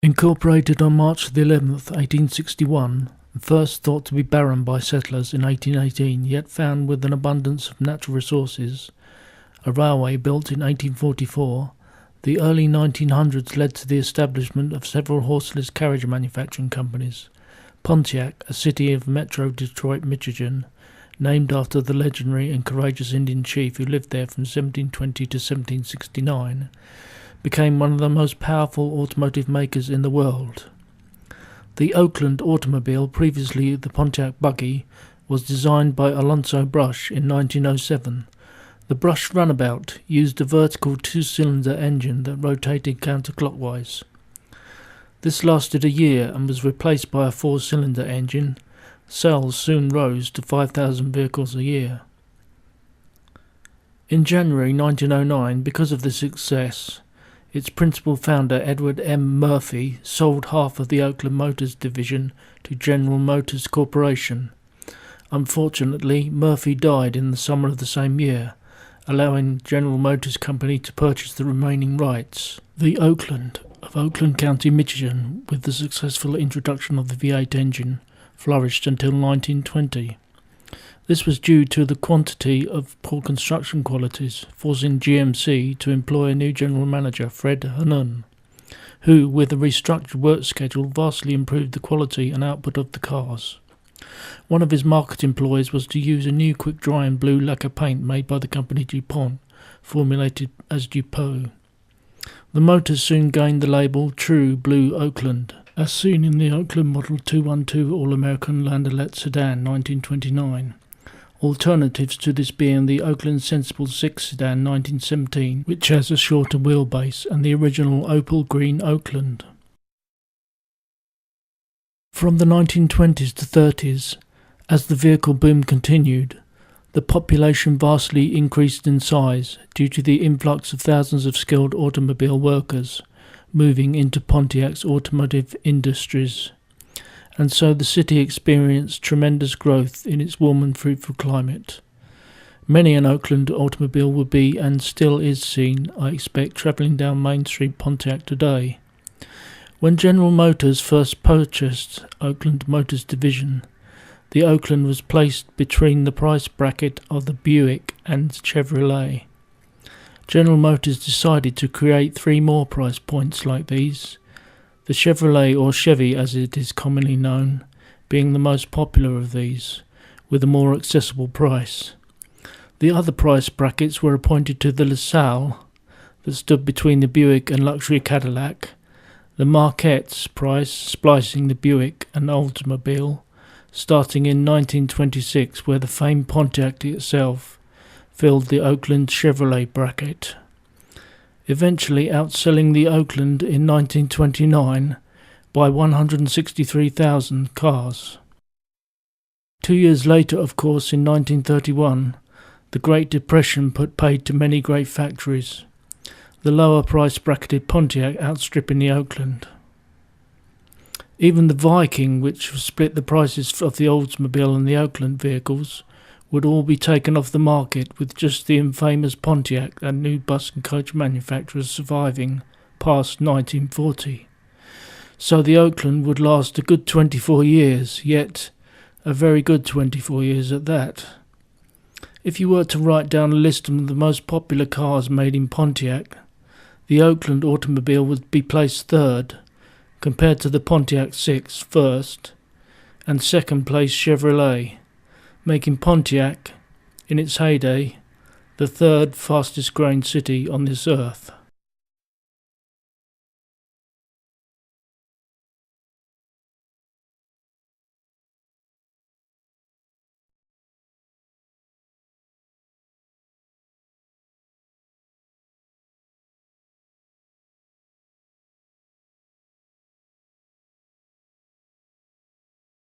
Incorporated on March the 11th, 1861, and first thought to be barren by settlers in 1818, yet found with an abundance of natural resources, a railway built in 1844, the early 1900s led to the establishment of several horseless carriage manufacturing companies. Pontiac, a city of Metro Detroit, Michigan, named after the legendary and courageous Indian chief who lived there from 1720 to 1769, became one of the most powerful automotive makers in the world. The Oakland Automobile, previously the Pontiac buggy, was designed by Alonzo Brush in 1907. The Brush runabout used a vertical two-cylinder engine that rotated counterclockwise. This lasted a year and was replaced by a four-cylinder engine. Sales soon rose to 5,000 vehicles a year. In January 1909, because of the success, its principal founder, Edward M. Murphy, sold half of the Oakland Motors division to General Motors Corporation. Unfortunately, Murphy died in the summer of the same year, allowing General Motors Company to purchase the remaining rights. The Oakland of Oakland County, Michigan, with the successful introduction of the V8 engine, flourished until 1920. This was due to the quantity of poor construction qualities, forcing GMC to employ a new general manager, Fred Hanun, who, with a restructured work schedule, vastly improved the quality and output of the cars. One of his market employs was to use a new quick-drying blue lacquer paint made by the company DuPont, formulated as Dupont. The motors soon gained the label True Blue Oakland, as seen in the Oakland Model 212 All-American Landaulet sedan 1929. Alternatives to this being the Oakland Sensible 6 sedan 1917, which has a shorter wheelbase, and the original opal green Oakland. From the 1920s to 30s, as the vehicle boom continued, the population vastly increased in size due to the influx of thousands of skilled automobile workers moving into Pontiac's automotive industries, and so the city experienced tremendous growth in its warm and fruitful climate. Many an Oakland automobile will be, and still is seen, I expect, travelling down Main Street Pontiac today. When General Motors first purchased Oakland Motors Division, the Oakland was placed between the price bracket of the Buick and Chevrolet. General Motors decided to create three more price points like these, the Chevrolet, or Chevy as it is commonly known, being the most popular of these, with a more accessible price. The other price brackets were appointed to the LaSalle, that stood between the Buick and luxury Cadillac, the Marquette's price splicing the Buick and Oldsmobile, starting in 1926, where the famed Pontiac itself filled the Oakland Chevrolet bracket, eventually outselling the Oakland in 1929 by 163,000 cars. 2 years later, of course, in 1931, the Great Depression put paid to many great factories, the lower price bracketed Pontiac outstripping the Oakland. Even the Viking, which split the prices of the Oldsmobile and the Oakland vehicles, would all be taken off the market, with just the infamous Pontiac and new bus and coach manufacturers surviving past 1940. So the Oakland would last a good 24 years, yet a very good 24 years at that. If you were to write down a list of the most popular cars made in Pontiac, the Oakland automobile would be placed third, compared to the Pontiac 6 first, and second place Chevrolet, making Pontiac, in its heyday, the third fastest growing city on this earth.